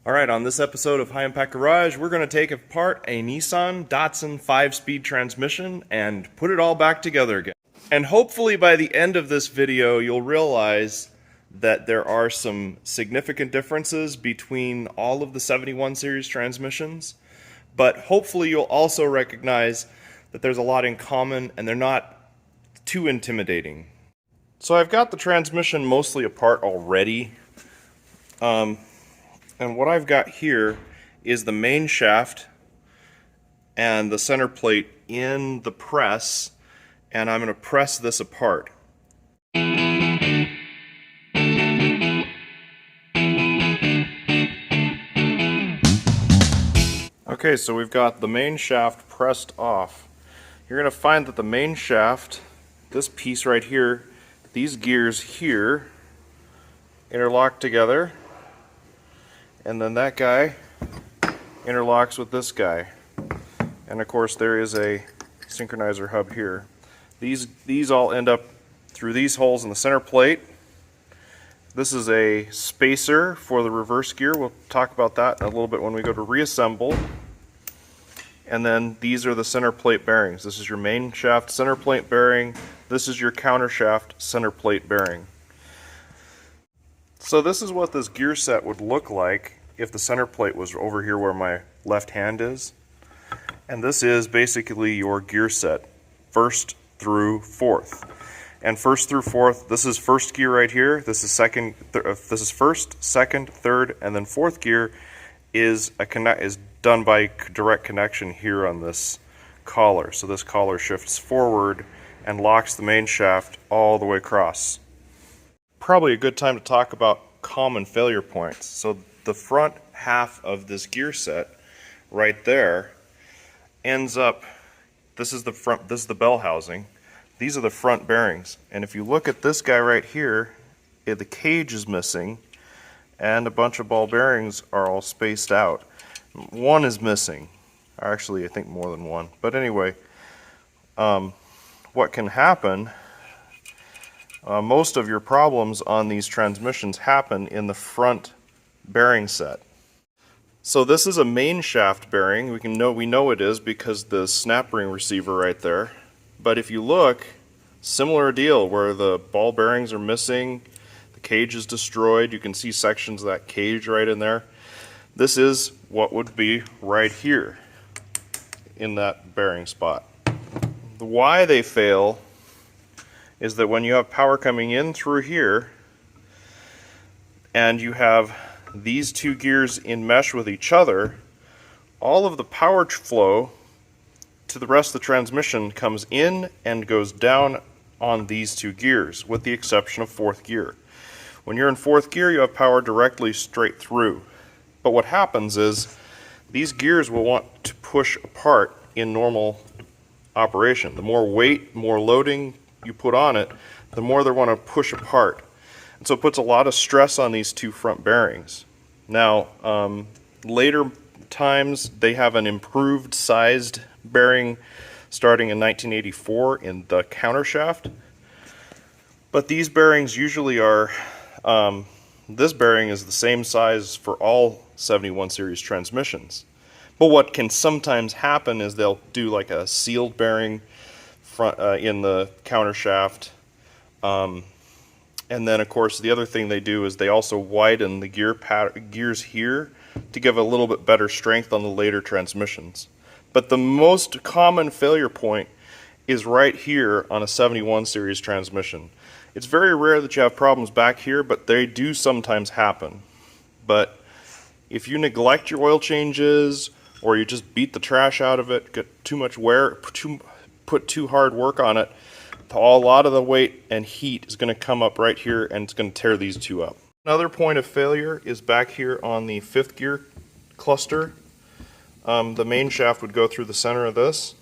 Alright, on this episode of High Impact Garage, we're going to take apart a Nissan Datsun 5-speed transmission and put it all back together again. And hopefully by the end of this video, you'll realize that there are some significant differences between all of the 71 series transmissions, but hopefully you'll also recognize that there's a lot in common and they're not too intimidating. So I've got the transmission mostly apart already. And what I've got here is the main shaft and the center plate in the press, and I'm going to press this apart. Okay, so we've got the main shaft pressed off. You're going to find that the main shaft, this piece right here, these gears here, interlock together. And then that guy interlocks with this guy. And of course there is a synchronizer hub here. These all end up through these holes in the center plate. This is a spacer for the reverse gear. We'll talk about that in a little bit when we go to reassemble. And then these are the center plate bearings. This is your main shaft center plate bearing. This is your counter shaft center plate bearing. So this is what this gear set would look like if the center plate was over here where my left hand is. And this is basically your gear set, first through fourth. And first through fourth, this is first gear right here, this is second, this is first, second, third, and then fourth gear is done by direct connection here on this collar. So this collar shifts forward and locks the main shaft all the way across. Probably a good time to talk about common failure points. So the front half of this gear set right there ends up, this is the bell housing. These are the front bearings. And if you look at this guy right here, the cage is missing and a bunch of ball bearings are all spaced out. One is missing. Actually, I think more than one. But anyway, what can happen, most of your problems on these transmissions happen in the front bearing set. So this is a main shaft bearing. We know it is because the snap ring receiver right there. But if you look, similar deal where the ball bearings are missing, the cage is destroyed. You can see sections of that cage right in there. This is what would be right here in that bearing spot. Why they fail is that when you have power coming in through here and you have these two gears in mesh with each other, all of the power flow to the rest of the transmission comes in and goes down on these two gears, with the exception of fourth gear. When you're in fourth gear, you have power directly straight through. But what happens is these gears will want to push apart in normal operation. The more weight, more loading you put on it, the more they want to push apart. And so it puts a lot of stress on these two front bearings. Now, later times they have an improved sized bearing starting in 1984 in the counter shaft. But these bearings usually are, this bearing is the same size for all 71 series transmissions. But what can sometimes happen is they'll do like a sealed bearing front in the counter shaft, and then of course the other thing they do is they also widen the gears here to give a little bit better strength on the later transmissions. But the most common failure point is right here on a 71 series transmission. It's very rare that you have problems back here, but they do sometimes happen. But if you neglect your oil changes, or you just beat the trash out of it, get too much wear, put too hard work on it, a lot of the weight and heat is going to come up right here and it's going to tear these two up. Another point of failure is back here on the fifth gear cluster. The main shaft would go through the center of this,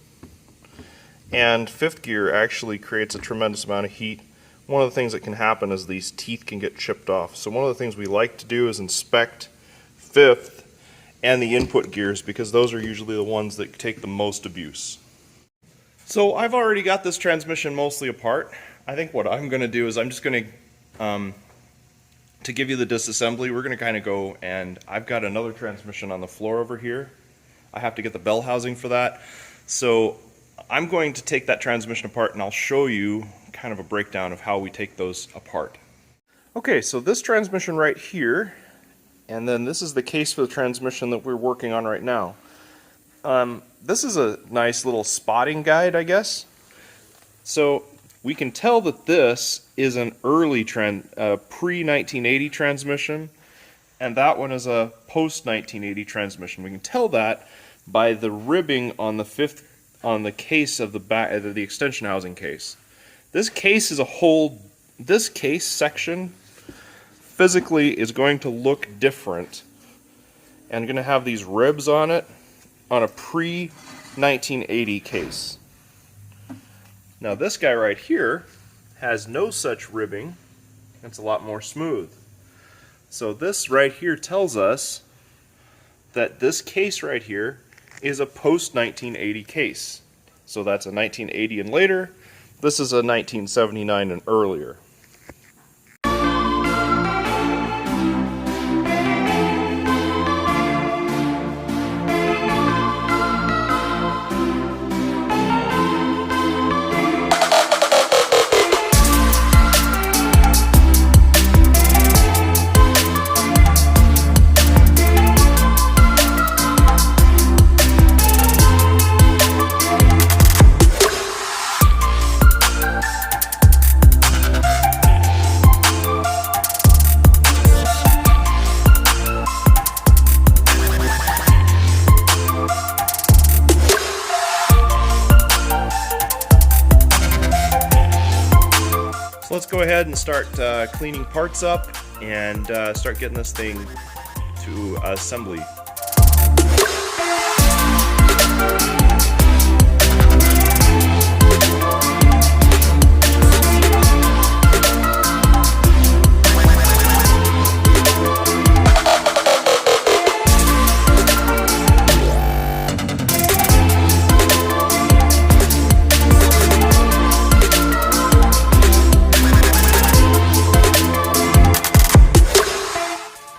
and fifth gear actually creates a tremendous amount of heat. One of the things that can happen is these teeth can get chipped off. So one of the things we like to do is inspect fifth and the input gears, because those are usually the ones that take the most abuse. So I've already got this transmission mostly apart. I think what I'm going to do is I'm just going to to give you the disassembly, we're going to kind of go, and I've got another transmission on the floor over here. I have to get the bell housing for that. So I'm going to take that transmission apart and I'll show you kind of a breakdown of how we take those apart. Okay, so this transmission right here, and then this is the case for the transmission that we're working on right now. This is a nice little spotting guide, I guess. So we can tell that this is an early pre-1980 transmission, and that one is a post-1980 transmission. We can tell that by the ribbing on the case of the extension housing case. This case is this case section physically is going to look different and going to have these ribs on it on a pre-1980 case. Now this guy right here has no such ribbing. It's a lot more smooth. So this right here tells us that this case right here is a post-1980 case. So that's a 1980 and later. This is a 1979 and earlier. Let's go ahead and start cleaning parts up and start getting this thing to assembly.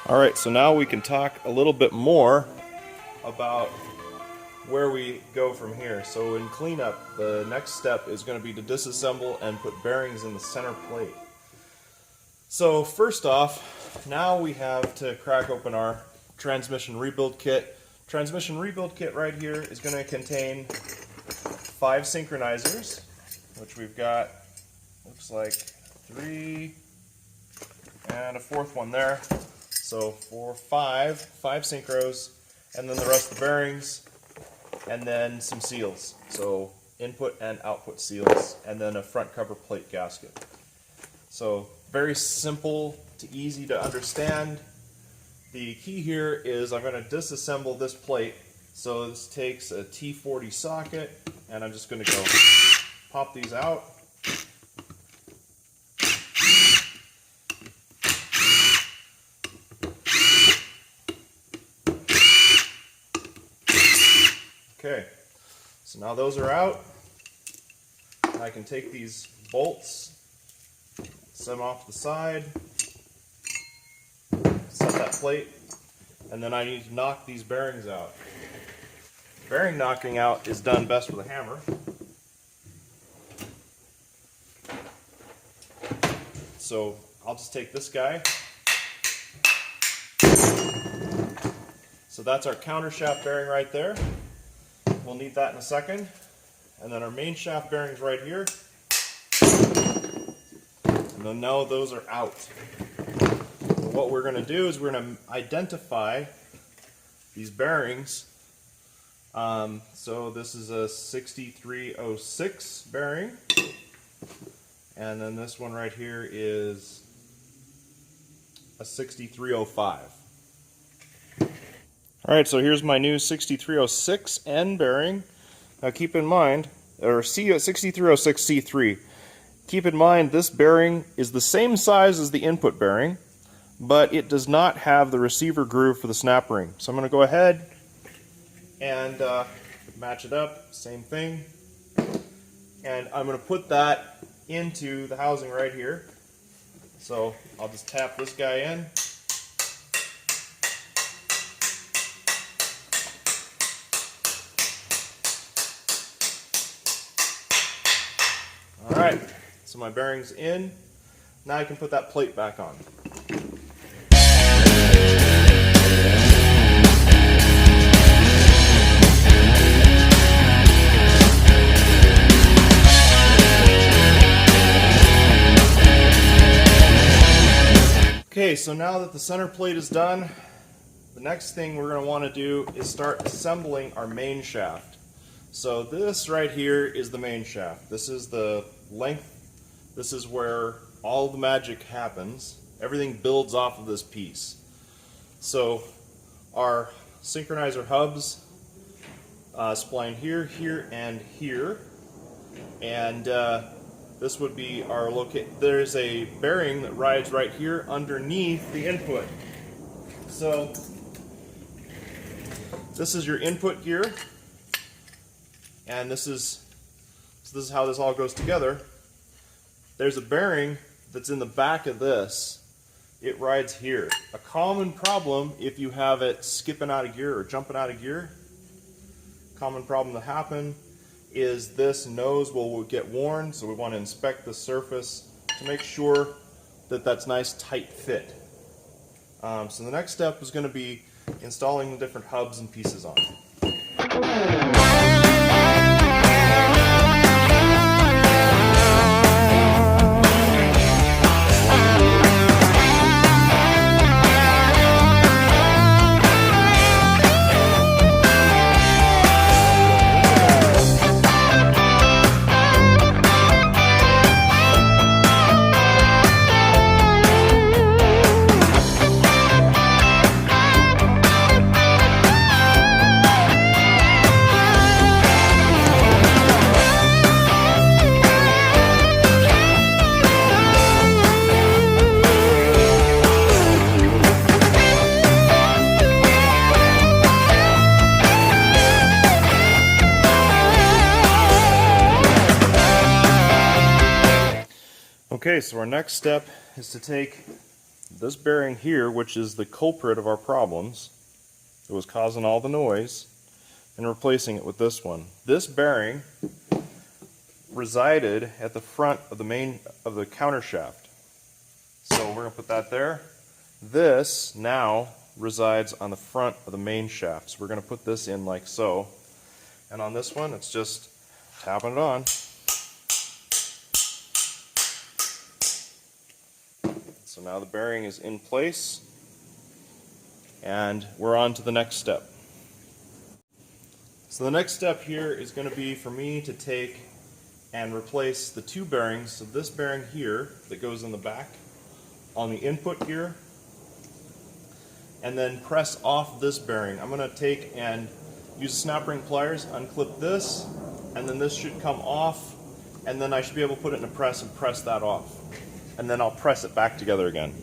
Alright, so now we can talk a little bit more about where we go from here. So in cleanup, the next step is going to be to disassemble and put bearings in the center plate. So first off, now we have to crack open our transmission rebuild kit. Transmission rebuild kit right here is going to contain 5 synchronizers, which we've got, looks like 3 and a 4th one there. So five synchros, and then the rest of the bearings, and then some seals. So input and output seals, and then a front cover plate gasket. So very simple to easy to understand. The key here is I'm going to disassemble this plate. So this takes a T40 socket, and I'm just going to go pop these out. Okay, so now those are out. I can take these bolts, set them off to the side, set that plate, and then I need to knock these bearings out. Bearing knocking out is done best with a hammer. So I'll just take this guy. So that's our counter shaft bearing right there. We'll need that in a second. And then our main shaft bearings right here. And then now those are out. So what we're going to do is we're going to identify these bearings. So this is a 6306 bearing. And then this one right here is a 6305. Alright, so here's my new 6306N bearing. Now keep in mind, or 6306C3, keep in mind this bearing is the same size as the input bearing, but it does not have the receiver groove for the snap ring. So I'm going to go ahead and match it up, same thing. And I'm going to put that into the housing right here. So I'll just tap this guy in. All right, so my bearing's in. Now I can put that plate back on. Okay, so now that the center plate is done, the next thing we're going to want to do is start assembling our main shaft. So this right here is the main shaft. This is the length. This is where all the magic happens. Everything builds off of this piece. So our synchronizer hubs spline here, here, and here. And this would be our there's a bearing that rides right here underneath the input. So this is your input gear, and this is how this all goes together. There's a bearing that's in the back of this. It rides here. A common problem if you have it skipping out of gear or jumping out of gear, common problem to happen is this nose will get worn, so we want to inspect the surface to make sure that that's nice tight fit. So the next step is going to be installing the different hubs and pieces on it. Okay, so our next step is to take this bearing here, which is the culprit of our problems, that was causing all the noise, and replacing it with this one. This bearing resided at the front of the counter shaft. So we're going to put that there. This now resides on the front of the main shaft. So we're going to put this in like so. And on this one, it's just tapping it on. So now the bearing is in place, and we're on to the next step. So the next step here is going to be for me to take and replace the two bearings. So this bearing here that goes in the back on the input gear, and then press off this bearing. I'm going to take and use snap ring pliers, unclip this, and then this should come off, and then I should be able to put it in a press and press that off. And then I'll press it back together again.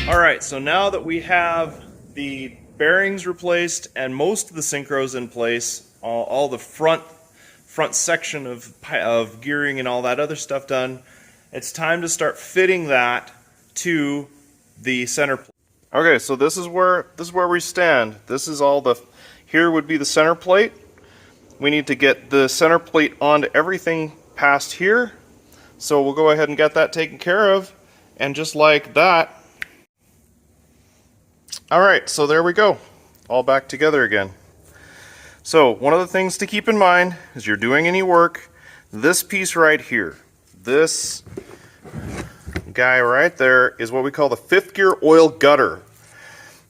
Alright, so now that we have the bearings replaced and most of the synchros in place, all the front section of gearing and all that other stuff done, it's time to start fitting that to the center plate. Okay, so this is where we stand. This is here would be the center plate. We need to get the center plate onto everything past here. So we'll go ahead and get that taken care of, and just like that. Alright, so there we go. All back together again. So one of the things to keep in mind as you're doing any work, this piece right here, this guy right there is what we call the fifth gear oil gutter.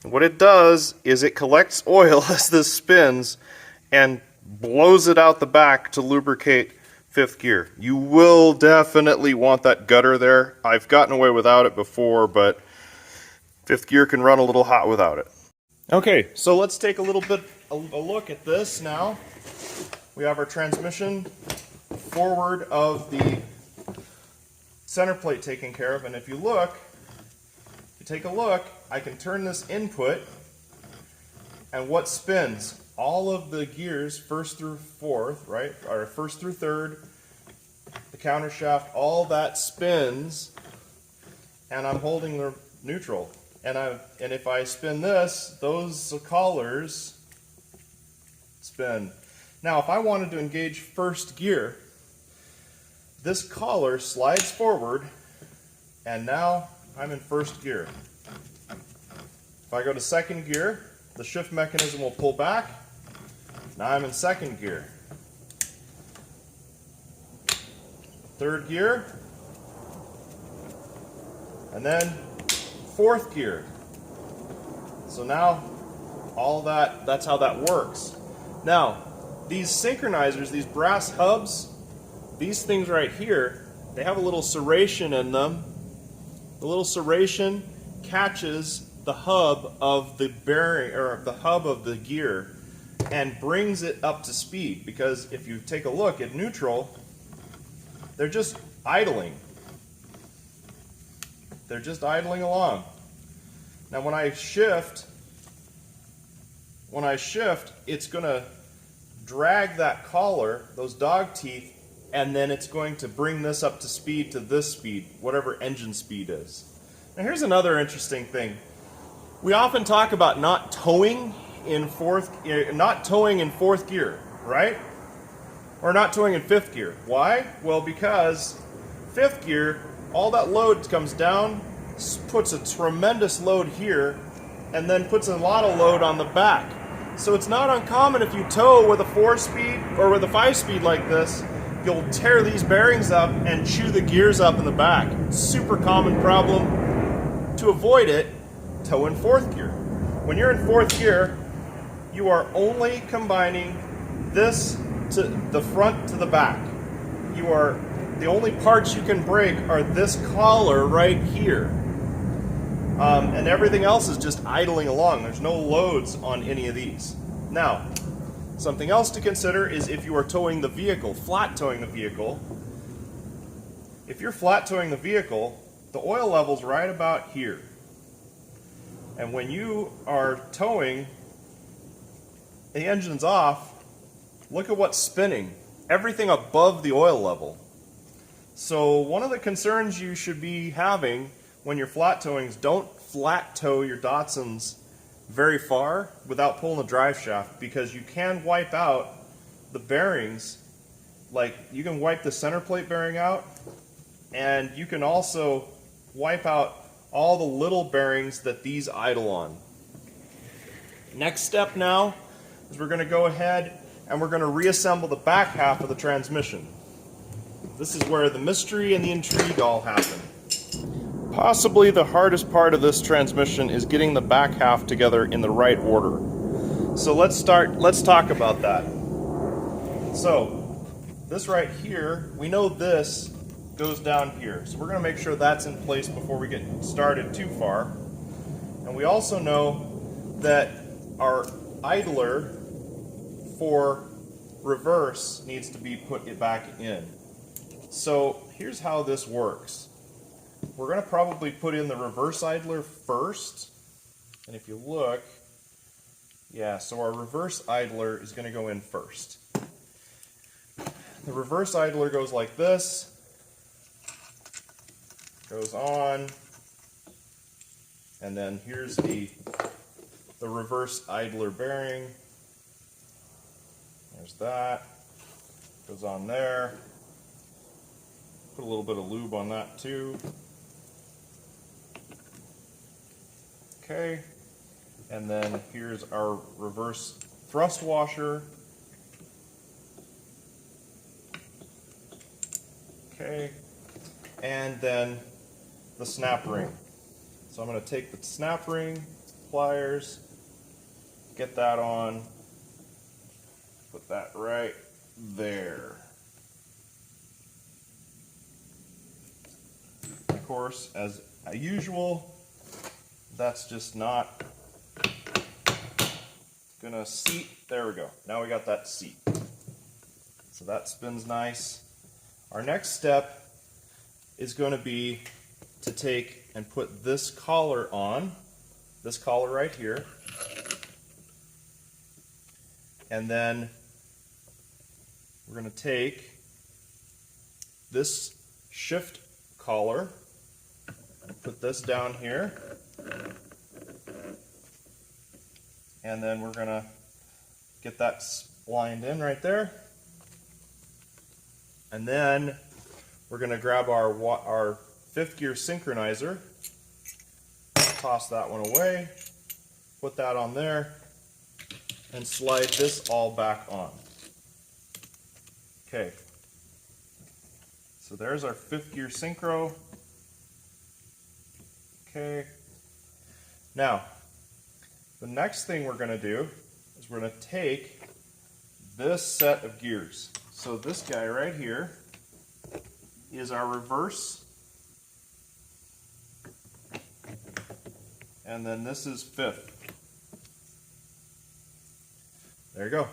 What it does is it collects oil as this spins and blows it out the back to lubricate fifth gear. You will definitely want that gutter there. I've gotten away without it before, but fifth gear can run a little hot without it. Okay, so let's take a look at this now. We have our transmission forward of the center plate taken care of, and if you take a look, I can turn this input, and what spins? All of the gears, first through fourth, right, or first through third, the counter shaft, all that spins, and I'm holding the neutral. And if I spin this, those collars spin. Now, if I wanted to engage first gear, this collar slides forward, and now I'm in first gear. If I go to second gear, the shift mechanism will pull back. Now I'm in second gear. Third gear, and then fourth gear. So now all that's how that works. Now, these synchronizers, these brass hubs, these things right here, they have a little serration in them. The little serration catches the hub of the bearing, or the hub of the gear, and brings it up to speed. Because if you take a look at neutral, they're just idling. They're just idling along. Now when I shift, it's going to drag that collar, those dog teeth, and then it's going to bring this up to speed, to this speed, whatever engine speed is. Now here's another interesting thing. We often talk about not towing in fourth gear, right? Or not towing in fifth gear. Why? Well, because fifth gear, all that load comes down, puts a tremendous load here, and then puts a lot of load on the back. So it's not uncommon if you tow with a 4-speed or with a 5-speed like this, you'll tear these bearings up and chew the gears up in the back. Super common problem. To avoid it, tow in fourth gear. When you're in fourth gear, you are only combining this to the front to the back. The only parts you can break are this collar right here. And everything else is just idling along. There's no loads on any of these. Now, something else to consider is if you are towing the vehicle, flat towing the vehicle. If you're flat towing the vehicle, the oil level's right about here. And when you are towing, the engine's off, look at what's spinning. Everything above the oil level. So one of the concerns you should be having when you're flat towing is don't flat tow your Datsuns very far without pulling the drive shaft, because you can wipe out the bearings. Like, you can wipe the center plate bearing out, and you can also wipe out all the little bearings that these idle on. Next step now is we're going to go ahead and we're going to reassemble the back half of the transmission. This is where the mystery and the intrigue all happen. Possibly the hardest part of this transmission is getting the back half together in the right order. So let's talk about that. So this right here, we know this goes down here. So we're going to make sure that's in place before we get started too far. And we also know that our idler for reverse needs to be put back in. So here's how this works. We're going to probably put in the reverse idler first. And if you look, yeah, so our reverse idler is going to go in first. The reverse idler goes like this, goes on, and then here's the reverse idler bearing. There's that, goes on there. Put a little bit of lube on that too. Okay, and then here's our reverse thrust washer. Okay, and then the snap ring. So I'm going to take the snap ring, pliers, get that on, put that right there. Of course, as usual, that's just not gonna seat. There we go. Now we got that seat. So that spins nice. Our next step is going to be to take and put this collar on, this collar right here, and then we're going to take this shift collar, put this down here, and then we're going to get that lined in right there. And then we're going to grab our fifth gear synchronizer, toss that one away, put that on there, and slide this all back on. Okay, so there's our fifth gear synchro. Okay, now the next thing we're going to do is we're going to take this set of gears. So this guy right here is our reverse, and then this is fifth. There you go.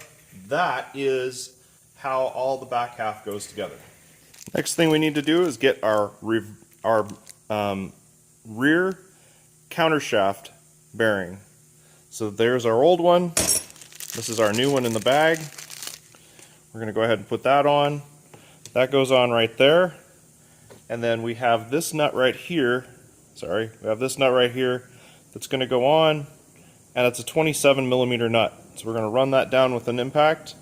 That is how all the back half goes together. Next thing we need to do is get our rear countershaft bearing. So there's our old one. This is our new one in the bag. We're going to go ahead and put that on. That goes on right there. And then we have this nut right here. Sorry, we have this nut right here that's going to go on, and it's a 27 millimeter nut. So we're going to run that down with an impact,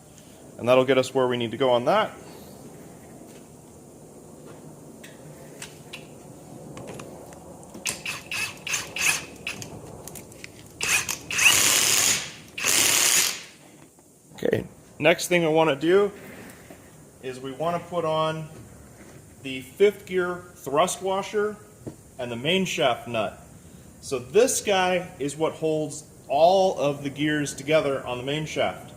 and that'll get us where we need to go on that. Okay, next thing we want to do is we want to put on the fifth gear thrust washer and the main shaft nut. So this guy is what holds all of the gears together on the main shaft.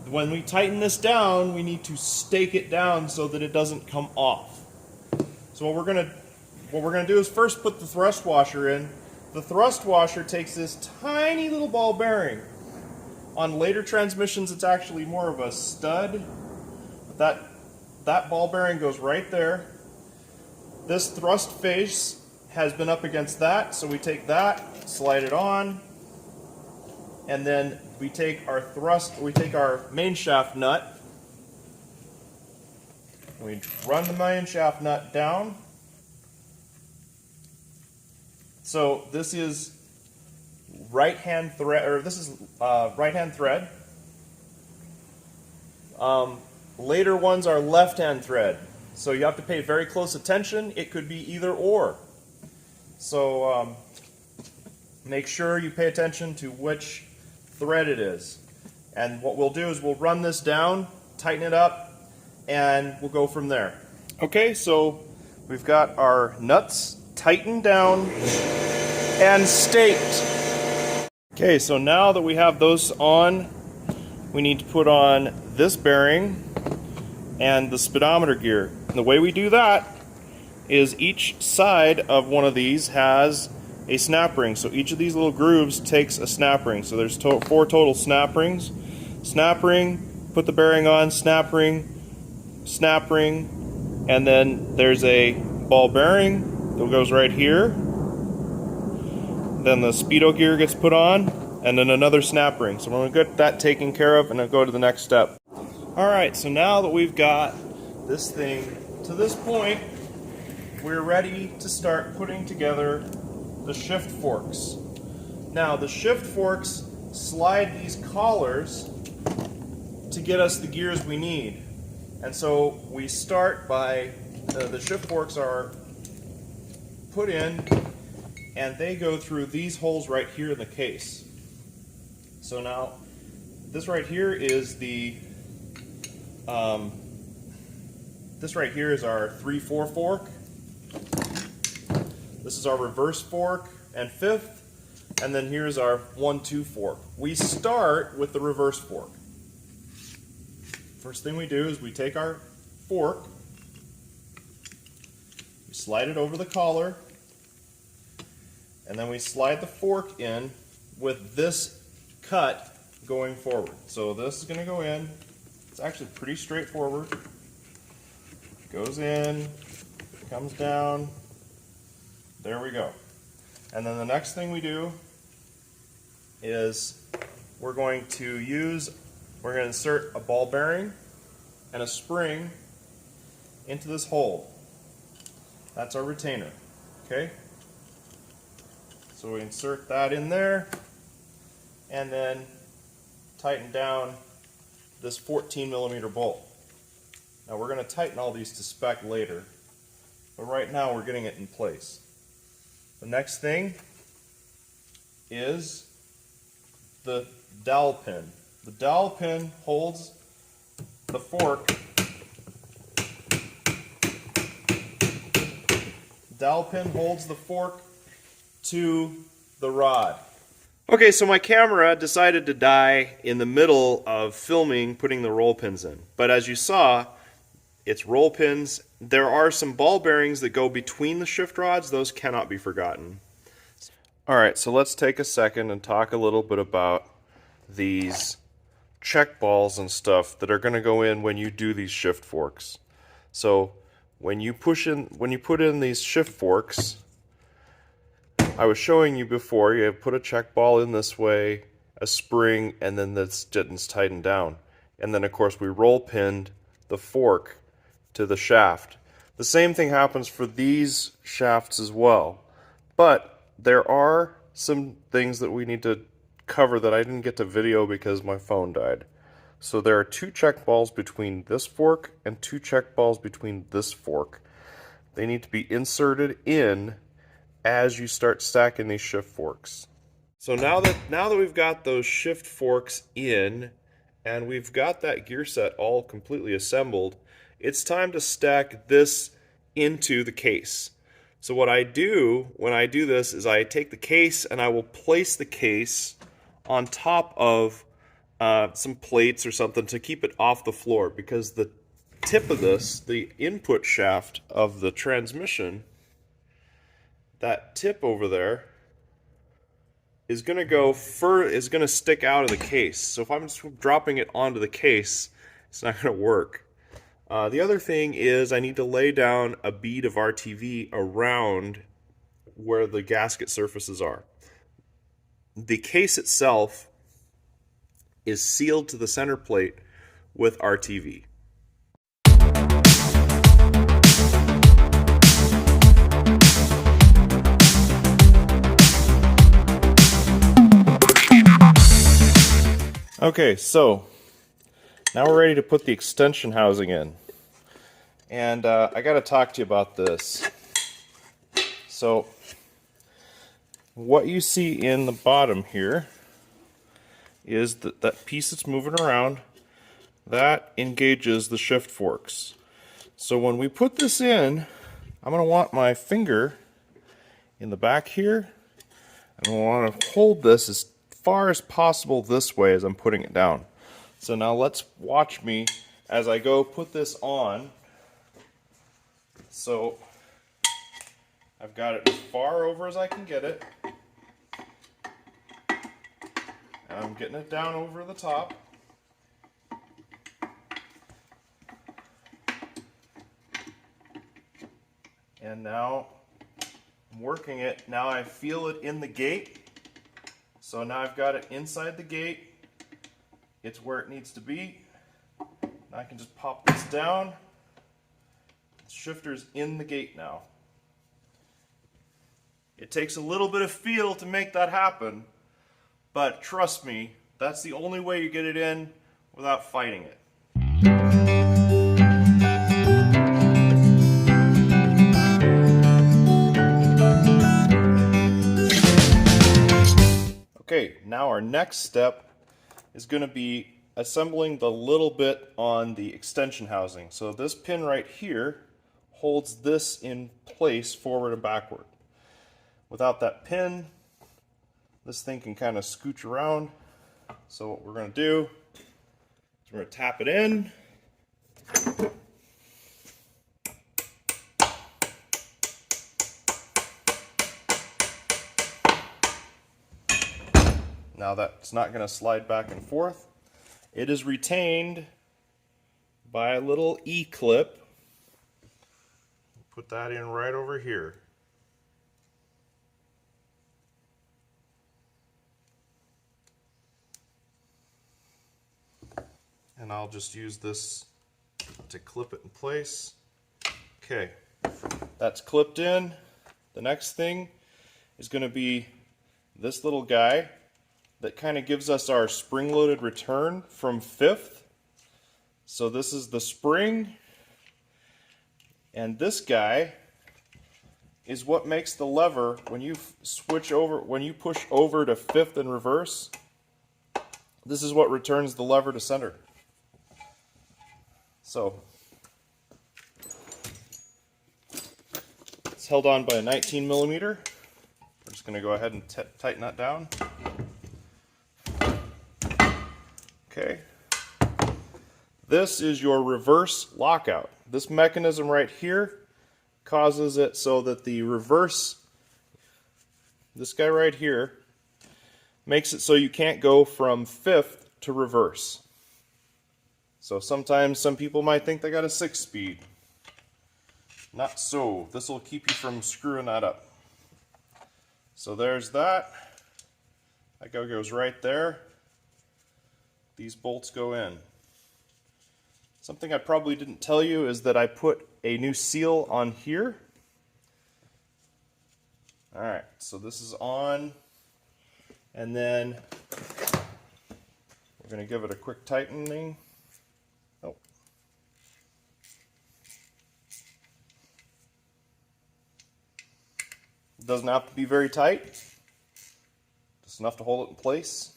When we tighten this down, we need to stake it down so that it doesn't come off. So what we're gonna do is first put the thrust washer in. The thrust washer takes this tiny little ball bearing. On later transmissions, it's actually more of a stud. But that ball bearing goes right there. This thrust face has been up against that, so we take that, slide it on, and then we take our main shaft nut, and we run the main shaft nut down. So this is right-hand thread, or this is right-hand thread. Later ones are left-hand thread, so you have to pay very close attention. It could be either or. So make sure you pay attention to which thread it is. And what we'll do is we'll run this down, tighten it up, and we'll go from there. Okay, so we've got our nuts tightened down and staked. Okay, so now that we have those on, we need to put on this bearing and the speedometer gear. And the way we do that is each side of one of these has a snap ring. So each of these little grooves takes a snap ring. So there's 4 total snap rings. Snap ring, put the bearing on, snap ring, and then there's a ball bearing that goes right here. Then the speedo gear gets put on, and then another snap ring. So we're going to get that taken care of, and then go to the next step. Alright, so now that we've got this thing to this point, we're ready to start putting together the shift forks. Now, the shift forks slide these collars to get us the gears we need. And so we start by, the shift forks are put in, and they go through these holes right here in the case. So now, this right here is the, this right here is our 3/4 fork. This is our reverse fork and fifth, and then here's our 1/2 fork. We start with the reverse fork. First thing we do is we take our fork, we slide it over the collar, and then we slide the fork in with this cut going forward. So this is going to go in. It's actually pretty straightforward. Goes in, comes down, there we go. And then the next thing we do is we're going to insert a ball bearing and a spring into this hole. That's our retainer, okay? So we insert that in there and then tighten down this 14mm bolt. Now we're going to tighten all these to spec later, but right now we're getting it in place. The next thing is the dowel pin. The dowel pin holds the fork. The dowel pin holds the fork to the rod. Okay, so my camera decided to die in the middle of filming putting the roll pins in. But as you saw, it's roll pins. There are some ball bearings that go between the shift rods. Those cannot be forgotten. Alright, so let's take a second and talk a little bit about these check balls and stuff that are going to go in when you do these shift forks. So when you put in these shift forks, I was showing you before, you put a check ball in this way, a spring, and then that's tightened down. And then of course we roll pinned the fork to the shaft. The same thing happens for these shafts as well. But there are some things that we need to cover that I didn't get to video because my phone died. So there are two check balls between this fork and two check balls between this fork. They need to be inserted in as you start stacking these shift forks. So now that we've got those shift forks in and we've got that gear set all completely assembled, it's time to stack this into the case. So what I do when I do this is I take the case and I will place the case on top of some plates or something to keep it off the floor, because the tip of this, the input shaft of the transmission, that tip over there is going to stick out of the case. So if I'm just dropping it onto the case, it's not going to work. The other thing is I need to lay down a bead of RTV around where the gasket surfaces are. The case itself is sealed to the center plate with RTV. Okay, so now we're ready to put the extension housing in. And I got to talk to you about this. So what you see in the bottom here is that piece that's moving around, that engages the shift forks. So when we put this in, I'm going to want my finger in the back here, and I want to hold this as far as possible this way as I'm putting it down. So now let's watch me as I go put this on. So I've got it as far over as I can get it. And I'm getting it down over the top. And now I'm working it. Now I feel it in the gate. So now I've got it inside the gate. It's where it needs to be. Now I can just pop this down. The shifter's in the gate now. It takes a little bit of feel to make that happen, but trust me, that's the only way you get it in without fighting it. Okay, now our next step is going to be assembling the little bit on the extension housing. So this pin right here holds this in place forward and backward. Without that pin, this thing can kind of scooch around. So what we're going to do is we're going to tap it in. Now that's not going to slide back and forth. It is retained by a little E-clip. Put that in right over here. And I'll just use this to clip it in place. Okay, that's clipped in. The next thing is going to be this little guy that kind of gives us our spring-loaded return from fifth. So this is the spring, and this guy is what makes the lever when you switch over, when you push over to fifth and reverse. This is what returns the lever to center. So it's held on by a 19 millimeter. We're just going to go ahead and tighten that down. Okay. This is your reverse lockout. This mechanism right here causes it so that the reverse, this guy right here, makes it so you can't go from fifth to reverse. So sometimes some people might think they got a 6-speed. Not so. This will keep you from screwing that up. So there's that. That guy goes right there. These bolts go in. Something I probably didn't tell you is that I put a new seal on here. Alright, so this is on. And then we're going to give it a quick tightening. Oh. It doesn't have to be very tight. Just enough to hold it in place.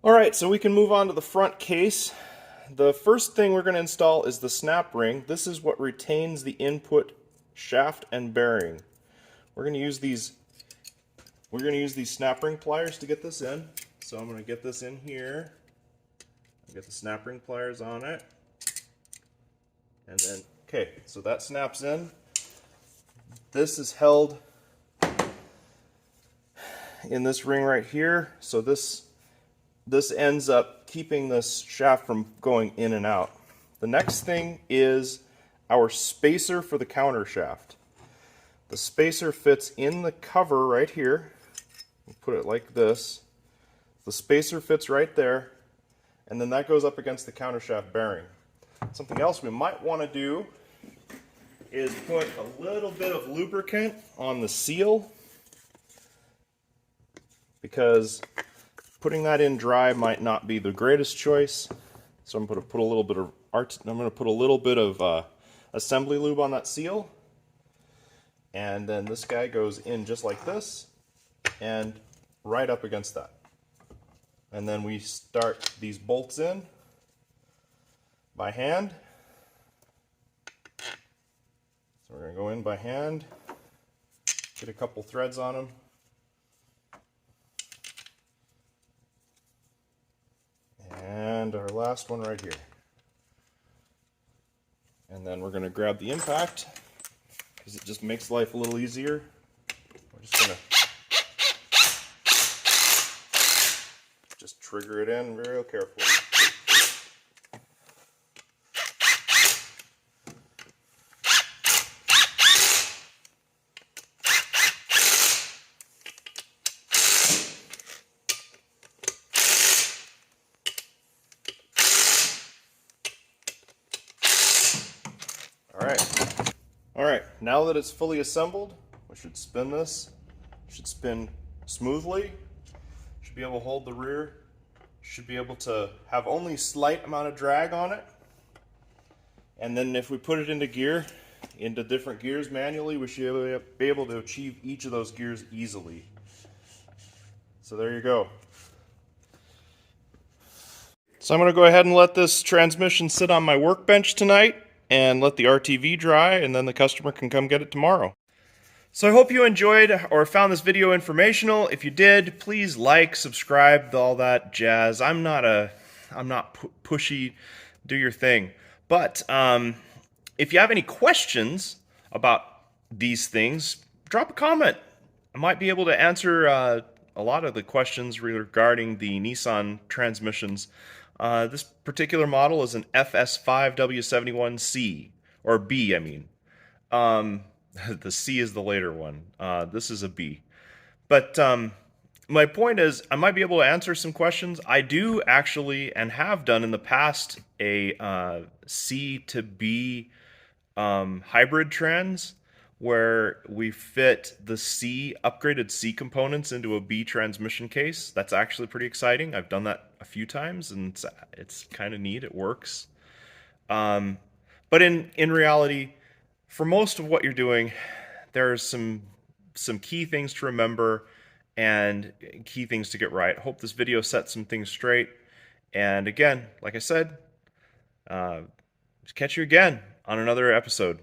Alright, so we can move on to the front case. The first thing we're going to install is the snap ring. This is what retains the input shaft and bearing. We're going to use these snap ring pliers to get this in. So I'm going to get this in here. I'll get the snap ring pliers on it. And then, okay, so that snaps in. This is held in this ring right here. So this ends up keeping this shaft from going in and out. The next thing is our spacer for the counter shaft. The spacer fits in the cover right here. We'll put it like this. The spacer fits right there, and then that goes up against the counter shaft bearing. Something else we might want to do is put a little bit of lubricant on the seal, because putting that in dry might not be the greatest choice. So I'm going to put a little bit of assembly lube on that seal, and then this guy goes in just like this and right up against that. And then we start these bolts in by hand. So we're going to go in by hand, get a couple threads on them. And our last one right here. And then we're going to grab the impact, because it just makes life a little easier. We're just going to trigger it in very carefully. Alright, now that it's fully assembled, we should spin this. It should spin smoothly. Should be able to hold the rear. Should be able to have only slight amount of drag on it. And then if we put it into gear, into different gears manually, we should be able to achieve each of those gears easily. So there you go. So I'm going to go ahead and let this transmission sit on my workbench tonight and let the RTV dry, and then the customer can come get it tomorrow. So I hope you enjoyed or found this video informational. If you did, please like, subscribe, all that jazz. I'm not pushy. Do your thing. But if you have any questions about these things, drop a comment. I might be able to answer a lot of the questions regarding the Nissan transmissions. This particular model is an FS5W71C, or B, I mean. Um, the C is the later one. This is a B. But my point is, I might be able to answer some questions. I do actually, and have done in the past, a C to B hybrid trans where we fit the C upgraded C components into a B transmission case. That's actually pretty exciting. I've done that a few times, and it's kind of neat. It works. But in reality, for most of what you're doing, there's some key things to remember and key things to get right. I hope this video sets some things straight. And again, like I said, catch you again on another episode.